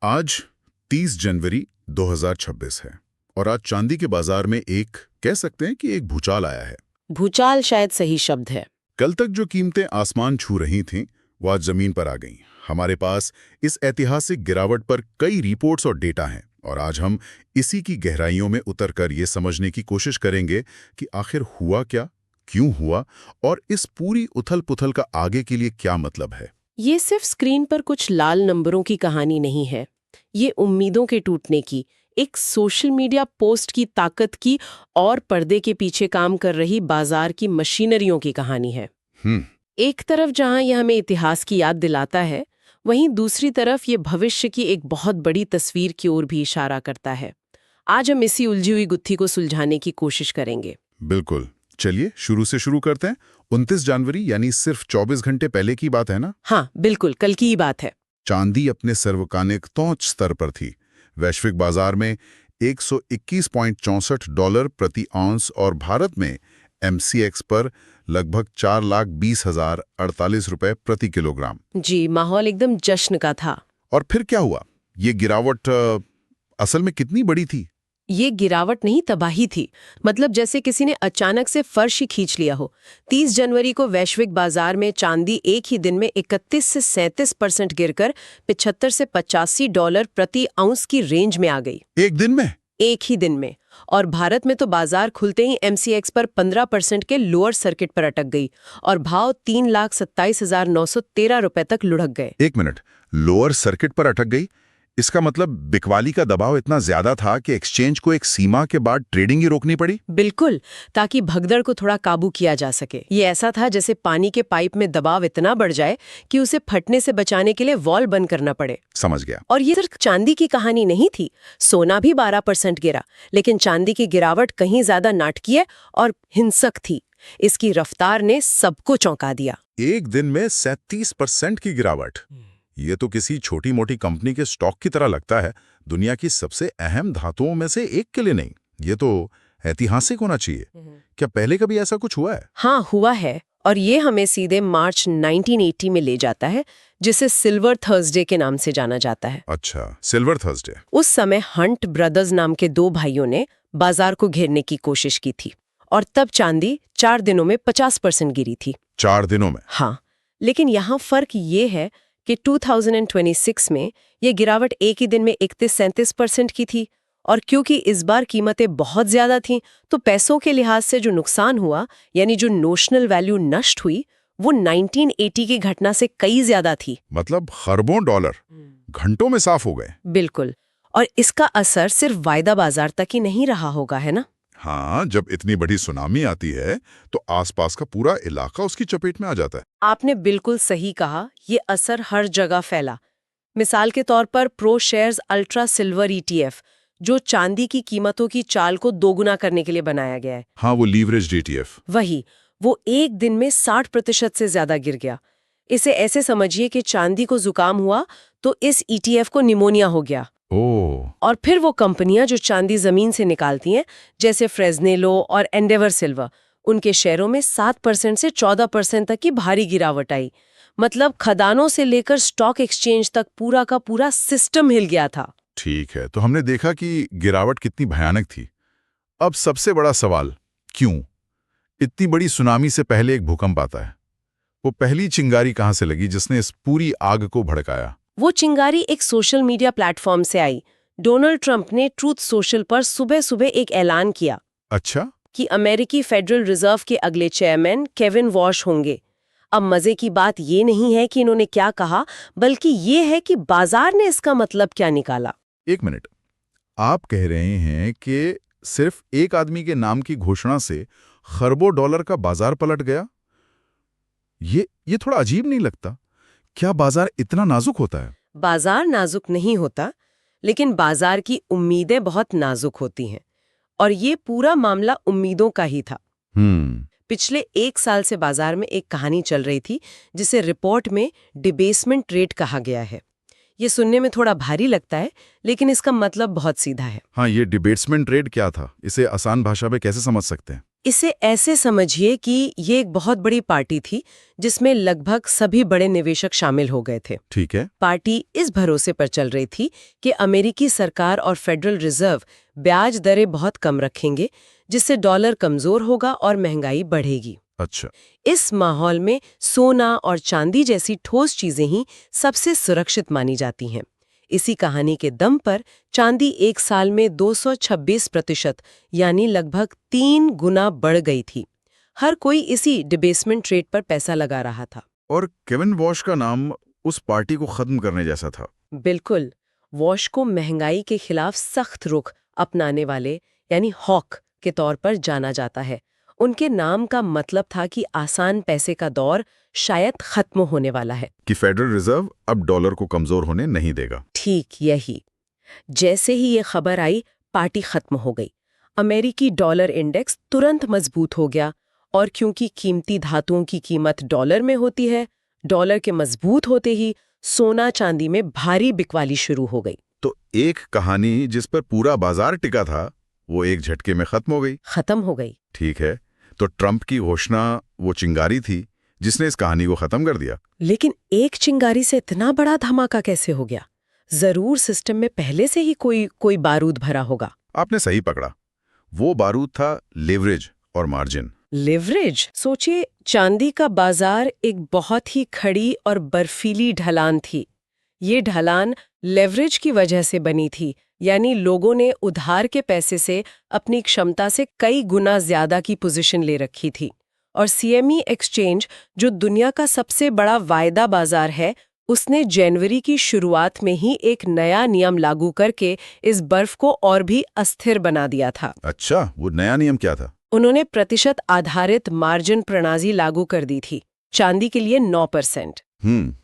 आज 30 जनवरी 2026 है और आज चांदी के बाजार में कह सकते हैं कि एक भूचाल आया है। भूचाल शायद सही शब्द है। कल तक जो कीमतें आसमान छू रही थीं, वो आज जमीन पर आ गईं। हमारे पास इस ऐतिहासिक गिरावट पर कई रिपोर्ट्स और डेटा हैं और आज हम इसी की गहराइयों में उतरकर ये समझने की कोशिश करेंगे कि आखिर हुआ क्या, क्यों हुआ और इस पूरी उथल-पुथल का आगे के लिए क्या मतलब है। ये सिर्फ स्क्रीन पर कुछ लाल नंबरों की कहानी नहीं है। ये उम्मीदों के टूटने की, एक सोशल मीडिया पोस्ट की ताकत की और पर्दे के पीछे काम कर रही बाजार की मशीनरियों की कहानी है। एक तरफ जहां यह हमें इतिहास की याद दिलाता है, वहीं दूसरी तरफ ये भविष्य की एक बहुत बड़ी तस्वीर की ओर भी इशारा करता है। आज हम इसी उलझी हुई गुत्थी को सुलझाने की कोशिश करेंगे। बिल्कुल, चलिए शुरू से शुरू करते हैं। 29 जनवरी यानी सिर्फ 24 घंटे पहले की बात है ना? हाँ, बिल्कुल कल की ही बात है। चांदी अपने सर्वकालिक टॉप स्तर पर थी। वैश्विक बाजार में $121.64 प्रति आउंस और भारत में MCX पर लगभग 4,20,048 रुपए प्रति किलोग्राम। जी, माहौल एकदम जश्न का था। और फिर क्या हुआ? ये गिरावट असल में कितनी बड़ी थी? ये गिरावट नहीं, तबाही थी। मतलब जैसे किसी ने अचानक से फर्श ही खींच लिया हो। 30 जनवरी को वैश्विक बाजार में चांदी एक ही दिन में 31 से 37% गिरकर $75 से $85 प्रति आउंस की रेंज में आ गई। एक दिन में? एक ही दिन में। और भारत में तो बाजार खुलते ही MCX पर 15% के लोअर सर्किट पर अटक गई और भाव 3,27,913 रुपए तक लुढ़क गए। एक मिनट, लोअर सर्किट पर अटक गई? इसका मतलब बिकवाली का दबाव इतना ज्यादा था कि एक्सचेंज को एक सीमा के बाद ट्रेडिंग ही रोकनी पड़ी? बिल्कुल, ताकि भगदड़ को थोड़ा काबू किया जा सके। ये ऐसा था जैसे पानी के पाइप में दबाव इतना बढ़ जाए कि उसे फटने से बचाने के लिए वॉल बंद करना पड़े। समझ गया। और ये सिर्फ चांदी की कहानी नहीं थी। सोना भी 12% गिरा, लेकिन चांदी की गिरावट कहीं ज्यादा नाटकीय और हिंसक थी। इसकी रफ्तार ने सबको चौंका दिया। एक दिन में 37% की गिरावट। ये तो किसी छोटी मोटी कंपनी के स्टॉक की तरह लगता है। दुनिया की सबसे अहम धातुओं में से एक के लिए नहीं। ये तो ऐतिहासिक होना चाहिए। क्या पहले कभी ऐसा कुछ हुआ है? हाँ, हुआ है। और ये हमें सीधे मार्च 1980 में ले जाता है, जिसे सिल्वर थर्सडे के नाम से जाना जाता है। अच्छा, सिल्वर थर्सडे। उस समय हंट ब्रदर्स नाम के दो भाइयों ने बाजार को घेरने की कोशिश की थी और तब चांदी 4 दिनों में 50% गिरी थी। 4 दिनों में? हाँ, लेकिन यहाँ फर्क ये है कि 2026 में ये गिरावट एक ही दिन में 31-37% की थी। और क्योंकि इस बार कीमतें बहुत ज्यादा थीं, तो पैसों के लिहाज से जो नुकसान हुआ, यानी जो नोशनल वैल्यू नष्ट हुई, वो 1980 की घटना से कई ज्यादा थी। मतलब खरबों डॉलर घंटों में साफ हो गए। बिल्कुल। और इसका असर सिर्फ वायदा बाजार तक ही नहीं रहा होगा, है ना? हाँ, जब इतनी बड़ी सुनामी आती है तो आसपास का पूरा इलाका उसकी चपेट में आ जाता है। आपने बिल्कुल सही कहा, ये असर हर जगह फैला। मिसाल के तौर पर pro shares ultra silver ETF, जो चांदी की कीमतों की चाल को दोगुना करने के लिए बनाया गया है। हाँ, वो लीवरेज्ड ETF। वही, वो एक दिन में 60% से ज्यादा गिर गया। इसे ऐसे समझिए कि चांदी को जुकाम हुआ तो इस ETF को निमोनिया हो गया। और फिर वो कंपनियां जो चांदी जमीन से निकालती हैं, जैसे फ्रेजनेलो और एंडेवर सिल्वर, उनके शेयरों में 7% से 14% तक की भारी गिरावट आई। मतलब खदानों से लेकर स्टॉक एक्सचेंज तक पूरा का पूरा सिस्टम हिल गया था। ठीक है, तो हमने देखा कि गिरावट कितनी भयानक थी। अब सबसे बड़ा सवाल, क्यों? इतनी बड़ी सुनामी से पहले एक भूकंप आता है। वो पहली चिंगारी कहां से लगी जिसने इस पूरी आग को भड़काया? वो चिंगारी एक सोशल मीडिया प्लेटफॉर्म से आई। डोनाल्ड ट्रंप ने ट्रूथ सोशल पर सुबह सुबह एक ऐलान किया। अच्छा? कि अमेरिकी फेडरल रिजर्व के अगले चेयरमैन केविन वॉश होंगे। अब मजे की बात ये नहीं है कि इन्होंने क्या कहा, बल्कि ये है कि बाजार ने इसका मतलब क्या निकाला। एक मिनट, आप कह रहे हैं कि सिर्फ एक आदमी के नाम की घोषणा से खरबों डॉलर का बाजार पलट गया? ये थोड़ा अजीब नहीं लगता? क्या बाजार इतना नाजुक होता है? बाजार नाजुक नहीं होता, लेकिन बाजार की उम्मीदें बहुत नाजुक होती हैं। और ये पूरा मामला उम्मीदों का ही था। पिछले 1 साल से बाजार में एक कहानी चल रही थी, जिसे रिपोर्ट में डिबेसमेंट रेट कहा गया है। ये सुनने में थोड़ा भारी लगता है, लेकिन इसका मतलब बहुत सीधा है। हाँ, ये डिबेसमेंट रेट क्या था? इसे आसान भाषा में कैसे समझ सकते हैं? इसे ऐसे समझिए कि ये एक बहुत बड़ी पार्टी थी जिसमें लगभग सभी बड़े निवेशक शामिल हो गए थे। ठीक है। पार्टी इस भरोसे पर चल रही थी कि अमेरिकी सरकार और फेडरल रिजर्व ब्याज दरें बहुत कम रखेंगे, जिससे डॉलर कमजोर होगा और महंगाई बढ़ेगी। अच्छा। इस माहौल में सोना और चांदी जैसी ठोस चीजें ही सबसे सुरक्षित मानी जाती हैं। इसी कहानी के दम पर चांदी एक साल में 226% यानी लगभग 3 गुना बढ़ गई थी। हर कोई इसी डिबेसमेंट ट्रेड पर पैसा लगा रहा था। और केविन वॉश का नाम उस पार्टी को खत्म करने जैसा था। बिल्कुल। वॉश को महंगाई के खिलाफ सख्त रुख अपनाने वाले यानी हॉक के तौर पर जाना जाता है। उनके नाम का मतलब था कि आसान पैसे का दौर शायद खत्म होने वाला है। कि फेडरल रिजर्व अब डॉलर को कमजोर होने नहीं देगा। ठीक यही। जैसे ही ये खबर आई, पार्टी खत्म हो गई। अमेरिकी डॉलर इंडेक्स तुरंत मजबूत हो गया और क्योंकि कीमती धातुओं की कीमत डॉलर में होती है, डॉलर के मजबूत होते ही सोना चांदी में भारी बिकवाली शुरू हो गई। तो एक कहानी जिस पर पूरा बाजार टिका था, वो एक झटके में खत्म हो गई। खत्म हो गई। ठीक है, तो ट्रंप की घोषणा वो चिंगारी थी जिसने इस कहानी को खत्म कर दिया। लेकिन एक चिंगारी से इतना बड़ा धमाका कैसे हो गया? जरूर सिस्टम में पहले से ही कोई बारूद भरा होगा। आपने सही पकड़ा। वो बारूद था लेवरेज और मार्जिन। लेवरेज? सोचिए, चांदी का बाजार एक बहुत ही खड़ी और बर्फीली ढलान थी। ये ढलान लेवरेज की वजह से बनी थी, यानी लोगों ने उधार के पैसे से अपनी क्षमता से कई गुना ज्यादा की पोजीशन ले रखी थी। और सीएमई एक्सचेंज, जो दुनिया का सबसे बड़ा वायदा बाजार है, उसने जनवरी की शुरुआत में ही एक नया नियम लागू करके इस बर्फ को और भी अस्थिर बना दिया था। अच्छा, वो नया नियम क्या था? उन्होंने प्रतिशत आधारित मार्जिन प्रणाली लागू कर दी थी, चांदी के लिए 9%।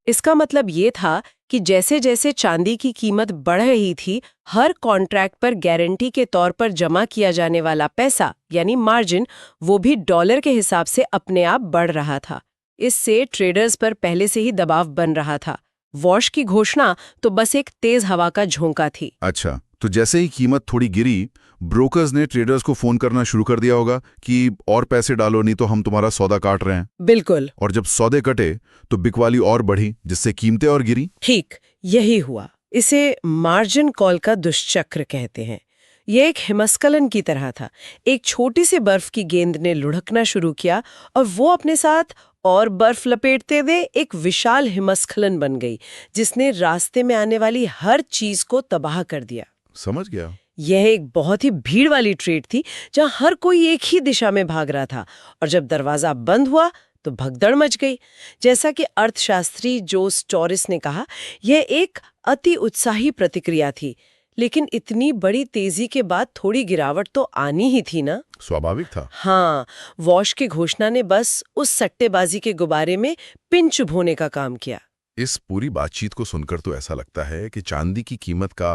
इसका मतलब ये था कि जैसे जैसे चांदी की कीमत बढ़ रही थी, हर कॉन्ट्रैक्ट पर गारंटी के तौर पर जमा किया जाने वाला पैसा यानी मार्जिन, वो भी डॉलर के हिसाब से अपने आप बढ़ रहा था। इससे ट्रेडर्स पर पहले से ही दबाव बन रहा था। वॉश की घोषणा तो बस एक तेज हवा का झोंका थी। अच्छा, तो जैसे ही कीमत थोड़ी गिरी, ब्रोकर्स ने ट्रेडर्स को फोन करना शुरू कर दिया होगा कि और पैसे डालो, नहीं तो हम तुम्हारा सौदा काट रहे हैं। बिल्कुल। और जब सौदे कटे तो बिकवाली और बढ़ी, जिससे कीमतें और गिरी। ठीक यही हुआ। इसे मार्जिन कॉल का दुष्चक्र कहते हैं। यह एक हिमस्खलन की तरह था। एक छोटी सी बर्फ की गेंद ने लुढ़कना शुरू किया और वो अपने साथ और बर्फ लपेटते हुए एक विशाल हिमस्खलन बन गई, जिसने रास्ते में आने वाली हर चीज को तबाह कर दिया। समझ गया। यह एक बहुत ही भीड़ वाली ट्रेड थी, जहां हर कोई एक ही दिशा में भाग रहा था, और जब दरवाजा बंद हुआ तो भगदड़ मच गई। जैसा कि अर्थशास्त्री जोस टॉरिस ने कहा, यह एक अति उत्साही प्रतिक्रिया थी, लेकिन इतनी बड़ी तेजी के बाद थोड़ी गिरावट तो आनी ही थी ना। स्वाभाविक था। हाँ, वॉश की घोषणा ने बस उस सट्टेबाजी के गुब्बारे में पिन चुभोने का काम किया। इस पूरी बातचीत को सुनकर तो ऐसा लगता है कि चांदी की कीमत का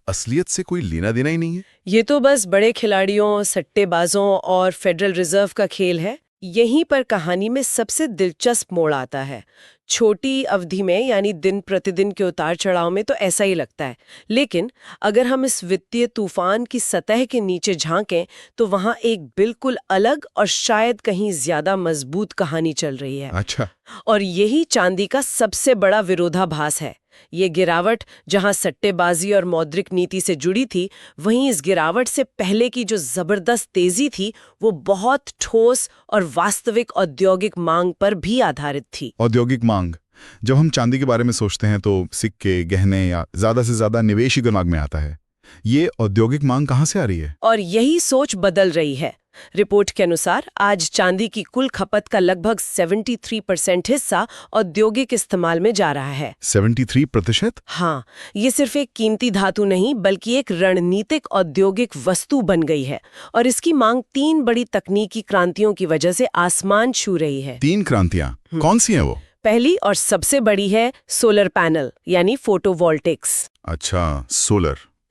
असलियत से कोई लेना देना ही नहीं है। ये तो बस बड़े खिलाड़ियों, सट्टेबाजों और फेडरल रिजर्व का खेल है। यहीं पर कहानी में सबसे दिलचस्प मोड़ आता है। छोटी अवधि में, यानी दिन प्रतिदिन के उतार चढ़ाव में तो ऐसा ही लगता है, लेकिन अगर हम इस वित्तीय तूफान की सतह के नीचे झांकें तो वहां एक बिल्कुल अलग और शायद कहीं ज्यादा मजबूत कहानी चल रही है। अच्छा। और यही चांदी का सबसे बड़ा विरोधाभास है। ये गिरावट जहां सट्टेबाजी और मौद्रिक नीति से जुड़ी थी, वहीं इस गिरावट से पहले की जो जबरदस्त तेजी थी, वो बहुत ठोस और वास्तविक औद्योगिक मांग पर भी आधारित थी। औद्योगिक मांग। जब हम चांदी के बारे में सोचते हैं तो सिक्के, गहने या ज्यादा से ज्यादा निवेश ही दिमाग में आता है। ये औद्योगिक मांग कहाँ से आ रही है? और यही सोच बदल रही है। रिपोर्ट के अनुसार आज चांदी की कुल खपत का लगभग 73% हिस्सा औद्योगिक इस्तेमाल में जा रहा है। 73%? हाँ, ये सिर्फ एक कीमती धातु नहीं, बल्कि एक रणनीतिक औद्योगिक वस्तु बन गई है, और इसकी मांग 3 बड़ी तकनीकी क्रांतियों की वजह से आसमान छू रही है। 3 क्रांतियां कौन सी हैं वो? पहली और सबसे बड़ी है सोलर पैनल यानी फोटोवोल्टिक्स। अच्छा,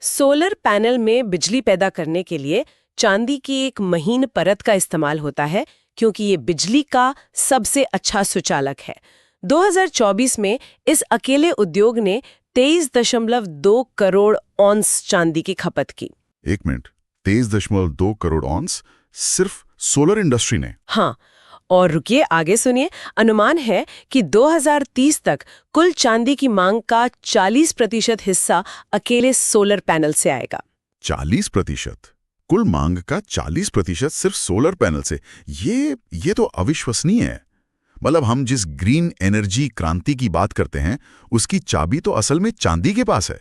सोलर पैनल में बिजली पैदा करने के लिए चांदी की एक महीन परत का इस्तेमाल होता है, क्योंकि ये बिजली का सबसे अच्छा सुचालक है। 2024 में इस अकेले उद्योग ने 23.2 करोड़ ऑन्स चांदी की खपत की। 1 मिनट, 23.2 करोड़ ऑन्स सिर्फ सोलर इंडस्ट्री ने? हाँ, और रुकिए आगे सुनिए। अनुमान है कि 2030 तक कुल चांदी की मांग का 40% हिस्सा अकेले सोलर पैनल से आएगा। 40%? कुल मांग का 40% सिर्फ सोलर पैनल से? ये तो अविश्वसनीय है। मतलब हम जिस ग्रीन एनर्जी क्रांति की बात करते हैं, उसकी चाबी तो असल में चांदी के पास है।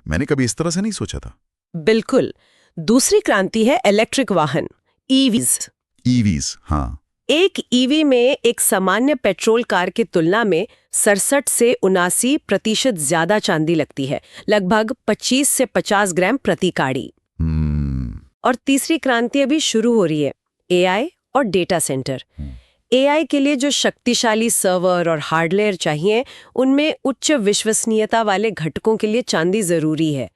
मैंने कभी इस तरह से नहीं सोचा था। बिल्कुल। दूसरी क्रांति है इलेक्ट्रिक वाहन, ईवीज। ईवीज, हाँ। एक ईवी में एक सामान्य पेट्रोल कार की तुलना में 67 से 79% ज्यादा चांदी लगती है, लगभग 25 से 50 ग्राम प्रति काड़ी। और तीसरी क्रांति अभी शुरू हो रही है, एआई और डेटा सेंटर। एआई के लिए जो शक्तिशाली सर्वर और हार्डवेयर चाहिए, उनमें उच्च विश्वसनीयता वाले घटकों के लिए चांदी जरूरी है।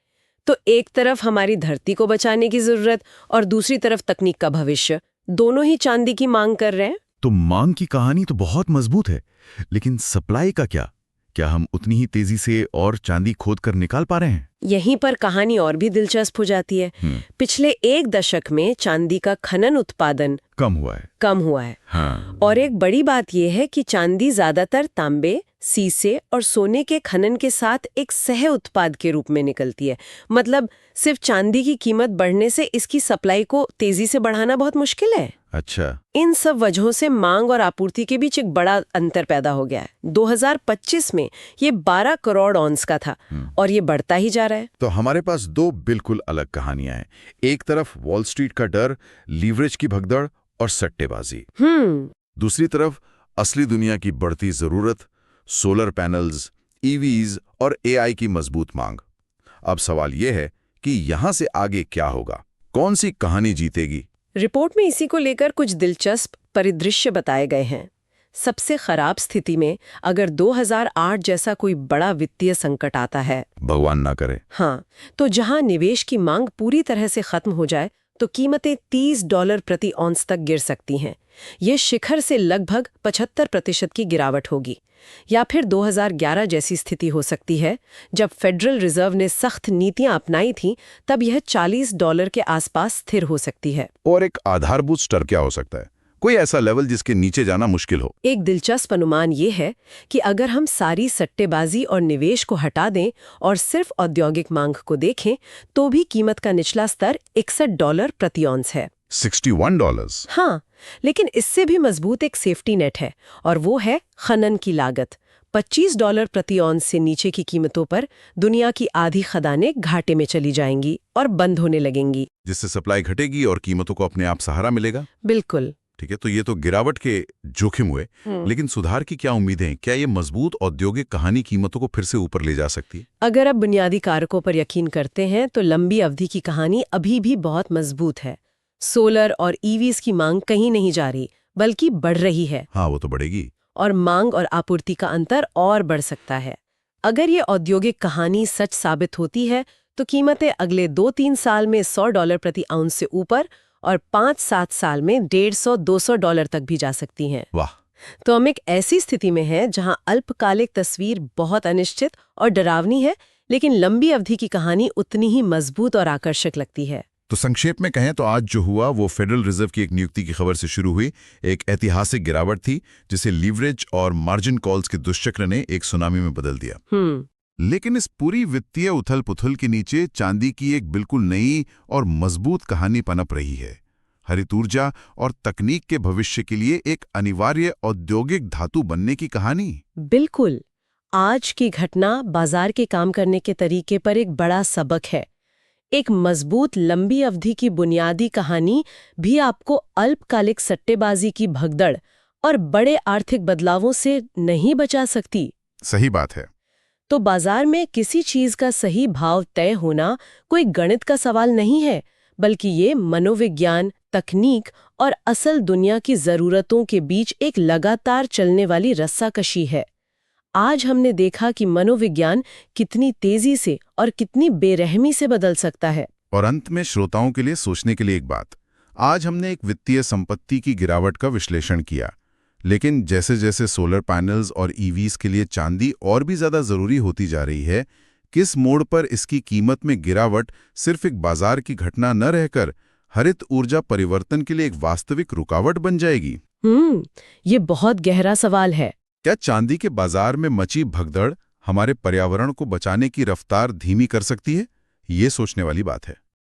तो एक तरफ हमारी धरती को बचाने की जरूरत और दूसरी तरफ तकनीक का भविष्य, दोनों ही चांदी की मांग कर रहे हैं। तो मांग की कहानी तो बहुत मजबूत है, लेकिन सप्लाई का क्या हम उतनी ही तेजी से और चांदी खोद कर निकाल पा रहे हैं? यहीं पर कहानी और भी दिलचस्प हो जाती है। पिछले 1 दशक में चांदी का खनन उत्पादन कम हुआ है। हाँ। और एक बड़ी बात यह है कि चांदी ज्यादातर तांबे, सीसे और सोने के खनन के साथ एक सह उत्पाद के रूप में निकलती है। मतलब सिर्फ चांदी की कीमत बढ़ने से इसकी सप्लाई को तेजी से बढ़ाना बहुत मुश्किल है। अच्छा। इन सब वजहों से मांग और आपूर्ति के बीच एक बड़ा अंतर पैदा हो गया है। 2025 में ये 12 करोड़ ऑन्स का था और ये बढ़ता ही जा रहा है। तो हमारे पास 2 बिल्कुल अलग कहानियां हैं। एक तरफ वॉल स्ट्रीट का डर, लीवरेज की भगदड़ और सट्टेबाजी। दूसरी तरफ असली दुनिया की बढ़ती जरूरत, सोलर पैनल्स, ईवीज और एआई की मजबूत मांग। अब सवाल यह है कि यहां से आगे क्या होगा? कौन सी कहानी जीतेगी? रिपोर्ट में इसी को लेकर कुछ दिलचस्प परिदृश्य बताए गए हैं। सबसे खराब स्थिति में अगर 2008 जैसा कोई बड़ा वित्तीय संकट आता है, भगवान ना करे, हाँ, तो जहां निवेश की मांग पूरी तरह से खत्म हो जाए तो कीमतें $30 प्रति औंस तक गिर सकती हैं। ये शिखर से लगभग 75% की गिरावट होगी। या फिर 2011 जैसी स्थिति हो सकती है, जब फेडरल रिजर्व ने सख्त नीतियां अपनाई थीं, तब यह $40 के आसपास स्थिर हो सकती है। और एक आधारभूत स्तर क्या हो सकता है? कोई ऐसा लेवल जिसके नीचे जाना मुश्किल हो? एक दिलचस्प अनुमान ये है कि अगर हम सारी सट्टेबाजी और निवेश को हटा दें और सिर्फ औद्योगिक मांग को देखें, तो भी कीमत का निचला स्तर $61 प्रति औंस है। $61? हाँ, लेकिन इससे भी मजबूत एक सेफ्टी नेट है, और वो है खनन की लागत। $25 प्रति औंस से नीचे की कीमतों पर दुनिया की आधी खदानें घाटे में चली जाएंगी और बंद होने लगेंगी, जिससे सप्लाई घटेगी और कीमतों को अपने आप सहारा मिलेगा। बिल्कुल। ठीक है, तो ये तो गिरावट के जोखिम हुए, लेकिन सुधार की क्या उम्मीदें? क्या ये मजबूत औद्योगिक कहानी कीमतों को फिर से ऊपर ले जा सकती है? अगर आप बुनियादी कारकों पर यकीन करते हैं तो लंबी अवधि की कहानी अभी भी बहुत मजबूत है। सोलर और ईवीज की मांग कहीं नहीं जा रही, बल्कि बढ़ रही है। हाँ, वो तो बढ़ेगी। और मांग और आपूर्ति का अंतर और बढ़ सकता है। अगर ये औद्योगिक कहानी सच साबित होती है तो कीमतें अगले 2-3 साल में $100 प्रति आउंस से ऊपर और 5-7 साल में $150-200 तक भी जा सकती हैं। वाह! तो हम एक ऐसी स्थिति में हैं जहां अल्पकालिक तस्वीर बहुत अनिश्चित और डरावनी है, लेकिन लंबी अवधि की कहानी उतनी ही मजबूत और आकर्षक लगती है। तो संक्षेप में कहें तो आज जो हुआ वो फेडरल रिजर्व की एक नियुक्ति की खबर से शुरू हुई एक ऐतिहासिक गिरावट थी, जिसे लीवरेज और मार्जिन कॉल्स के दुष्चक्र ने एक सुनामी में बदल दिया। लेकिन इस पूरी वित्तीय उथल-पुथल के नीचे चांदी की एक बिल्कुल नई और मजबूत कहानी पनप रही है। हरित ऊर्जा और तकनीक के भविष्य के लिए एक अनिवार्य औद्योगिक धातु बनने की कहानी। बिल्कुल। आज की घटना बाजार के काम करने के तरीके पर एक बड़ा सबक है। एक मजबूत लंबी अवधि की बुनियादी कहानी भी आपको अल्पकालिक सट्टेबाजी की भगदड़ और बड़े आर्थिक बदलावों से नहीं बचा सकती। सही बात है। तो बाजार में किसी चीज का सही भाव तय होना कोई गणित का सवाल नहीं है, बल्कि ये मनोविज्ञान, तकनीक और असल दुनिया की जरूरतों के बीच एक लगातार चलने वाली रस्साकशी है। आज हमने देखा कि मनोविज्ञान कितनी तेजी से और कितनी बेरहमी से बदल सकता है। और अंत में श्रोताओं के लिए सोचने के लिए एक बात। आज हमने एक वित्तीय संपत्ति की गिरावट का विश्लेषण किया, लेकिन जैसे जैसे सोलर पैनल्स और ईवीज के लिए चांदी और भी ज्यादा जरूरी होती जा रही है, किस मोड़ पर इसकी कीमत में गिरावट सिर्फ एक बाजार की घटना न रहकर हरित ऊर्जा परिवर्तन के लिए एक वास्तविक रुकावट बन जाएगी? ये बहुत गहरा सवाल है। क्या चांदी के बाजार में मची भगदड़ हमारे पर्यावरण को बचाने की रफ्तार धीमी कर सकती है? ये सोचने वाली बात है।